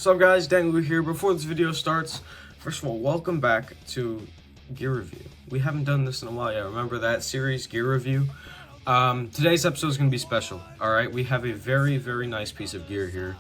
What's up guys, Daniel here. Before this video starts, first of all, welcome back to Gear Review. We haven't done this in a while yet. Remember that series, Gear Review? Today's episode is going to be special, alright? We have a very, very nice piece of gear here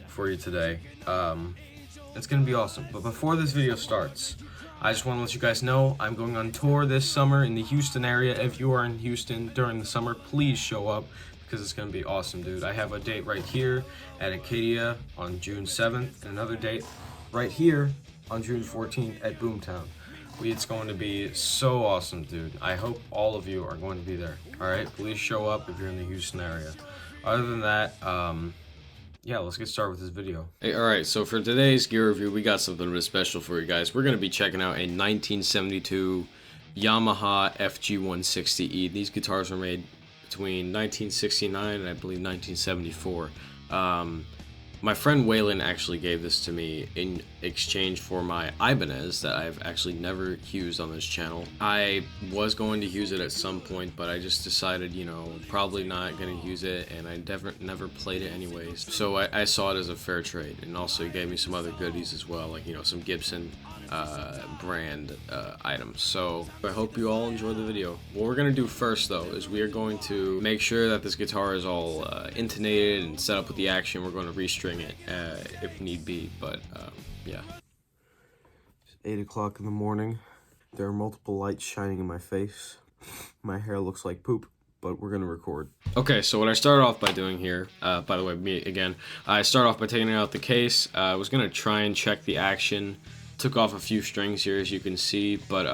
for you today. It's going to be awesome. But before this video starts, I just want to let you guys know I'm going on tour this summer in the Houston area. If you are in Houston during the summer, please show up because it's going to be awesome, dude. I have a date right here at ACADIA on June 7th and another date right here on June 14th at BOOMTOWN. It's going to be so awesome, dude. I hope all of you are going to be there. Alright, please show up if you're in the Houston area. Other than that, yeah, let's get started with this video. Hey, alright, so for today's gear review, we got something really special for you guys. We're going to be checking out a 1972 Yamaha FG-160E. These guitars were made between 1969 and I believe 1974. My friend Waylon actually gave this to me in exchange for my Ibanez that I've actually never used on this channel. I was going to use it at some point, but I just decided, you know, probably not going to use it, and I never played it anyways. So I saw it as a fair trade, and also he gave me some other goodies as well, like, you know, some Gibson brand items. So I hope you all enjoy the video. What we're gonna do first though is we are going to make sure that this guitar is all intonated and set up with the action. We're going to restring it if need be, but yeah. It's 8 o'clock in the morning. There are multiple lights shining in my face. My hair looks like poop, but we're gonna record. Okay, so what I started off by doing here, by the way, me again, I started off by taking out the case. I was gonna try and check the action. Took off a few strings here, as you can see, but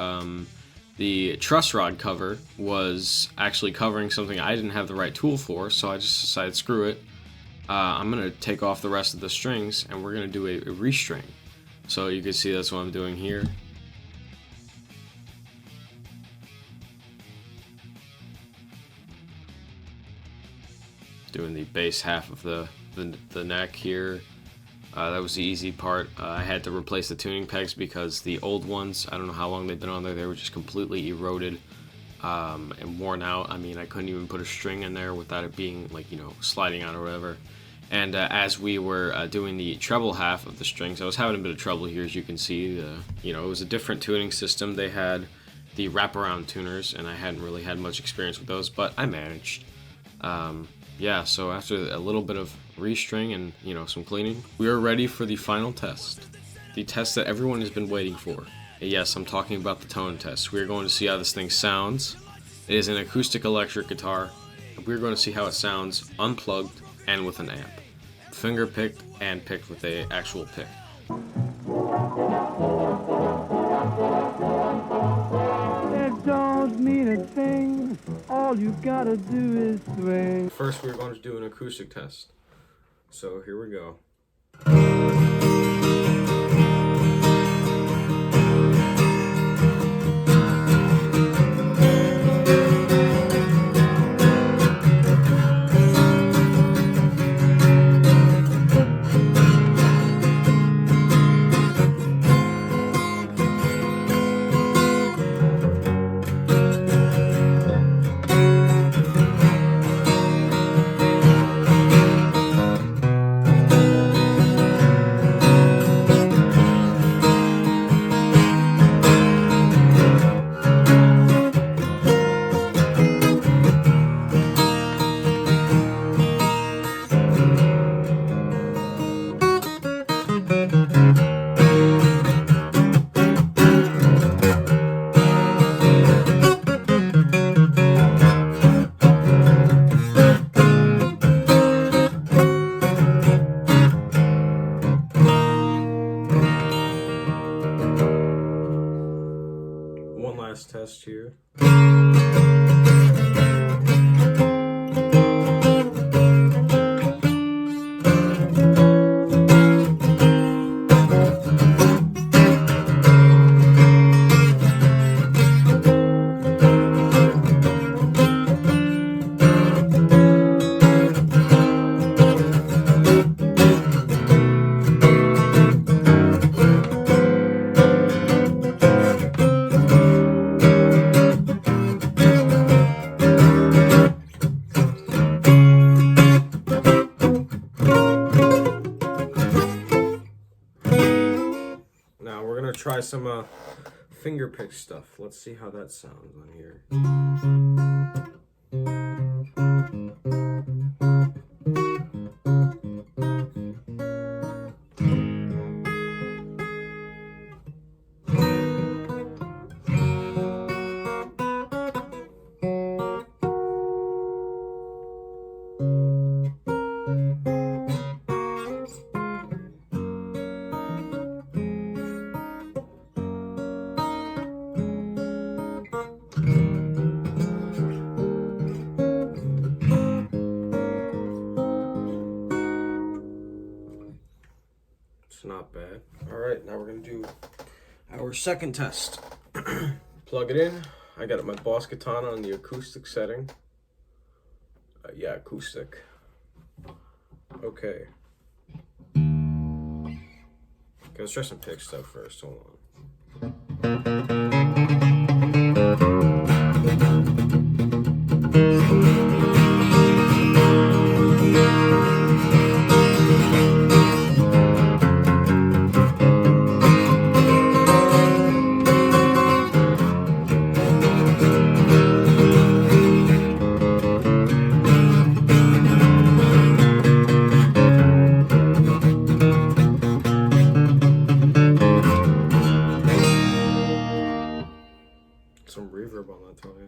the truss rod cover was actually covering something I didn't have the right tool for, so I just decided, screw it. I'm gonna take off the rest of the strings, and we're gonna do a restring. So you can see that's what I'm doing here. Doing the bass half of the neck here. That was the easy part. I had to replace the tuning pegs because the old ones, I don't know how long they've been on there, they were just completely eroded and worn out. I mean, I couldn't even put a string in there without it being, like, you know, sliding out or whatever. And as we were doing the treble half of the strings, I was having a bit of trouble here, as you can see. You know, it was a different tuning system. They had the wraparound tuners, and I hadn't really had much experience with those, but I managed. Yeah, so after a little bit of restring and, you know, some cleaning, we are ready for the final test. The test that everyone has been waiting for. And yes, I'm talking about the tone test. We're going to see how this thing sounds. It is an acoustic electric guitar. We're going to see how it sounds unplugged and with an amp. Finger picked and picked with an actual pick. It don't mean a thing. All you gotta do is swing. First, we're going to do an acoustic test. So here we go. One last test here. try some finger pick stuff. Let's see how that sounds on here. It's not bad. All right, now we're gonna do our second test. Plug it in. I got my Boss Katana on the acoustic setting. Yeah, acoustic. Okay. Okay, let's try some pick stuff first. Hold on. Some reverb on that, totally.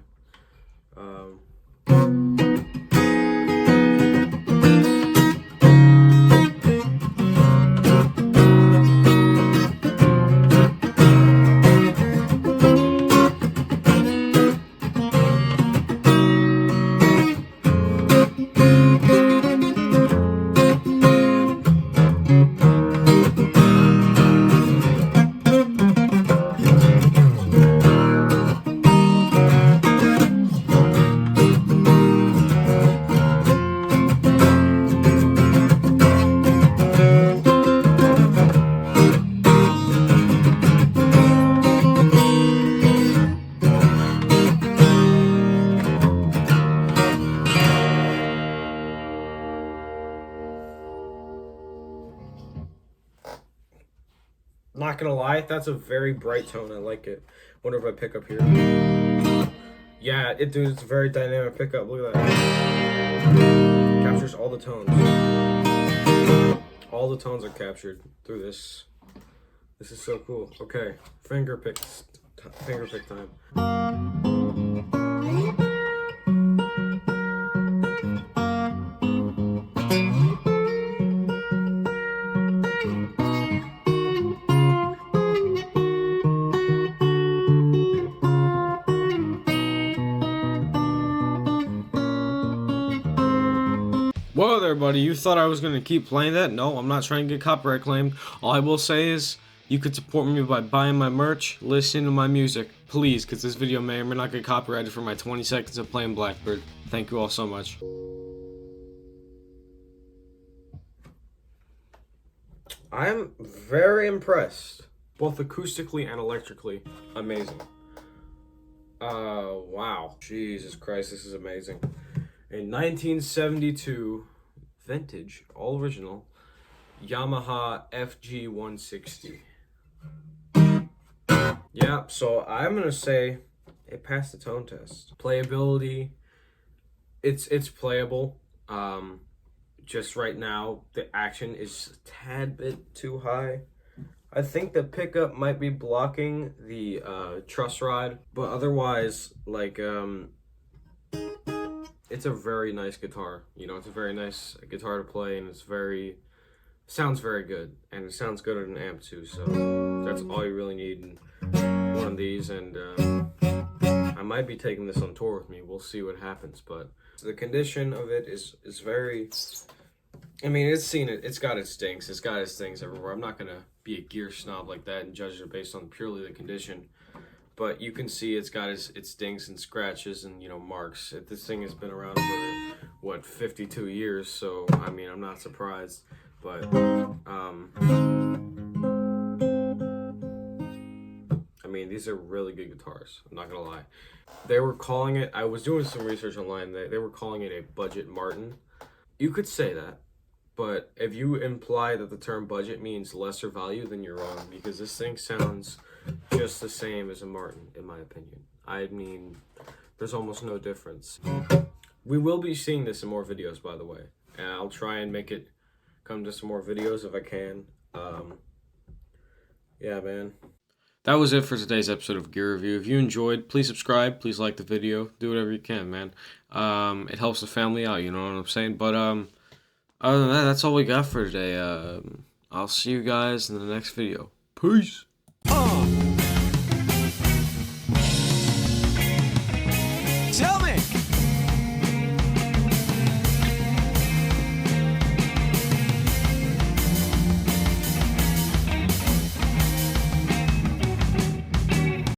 Not gonna lie, that's a very bright tone. I like it. Wonder if I pick up here. Yeah, it's a very dynamic pickup. Look at that. Captures all the tones. All the tones are captured through this. This is so cool. Okay, finger pick time. Whoa there, buddy. You thought I was going to keep playing that? No, I'm not trying to get copyright claimed. All I will say is, you could support me by buying my merch, listening to my music. Please, because this video may or may not get copyrighted for my 20 seconds of playing Blackbird. Thank you all so much. I'm very impressed. Both acoustically and electrically. Amazing. Wow. Jesus Christ, this is amazing. A 1972 vintage, all original, Yamaha FG-160. Yeah, so I'm gonna say it passed the tone test. Playability, it's playable. Just right now, the action is a tad bit too high. I think the pickup might be blocking the truss rod, but otherwise, like, it's a very nice guitar. You know, it's a very nice guitar to play, and sounds very good, and it sounds good on an amp too. So that's all you really need in one of these. And I might be taking this on tour with me. We'll see what happens. But the condition of it is very. I mean, it's got its stinks. It's got its things everywhere. I'm not gonna be a gear snob like that and judge it based on purely the condition. But you can see it's got its dings and scratches and, you know, marks. This thing has been around for, what, 52 years, so, I mean, I'm not surprised. But, I mean, these are really good guitars. I'm not gonna lie. They were calling it, I was doing some research online, they were calling it a budget Martin. You could say that, but if you imply that the term budget means lesser value, then you're wrong, because this thing sounds just the same as a Martin, in my opinion. I mean, there's almost no difference. We will be seeing this in more videos, by the way, and I'll try and make it come to some more videos if I can. Yeah, man. That was it for today's episode of Gear Review. If you enjoyed, please subscribe, please like the video, do whatever you can, man. It helps the family out, you know what I'm saying? But other than that, that's all we got for today. I'll see you guys in the next video. Peace!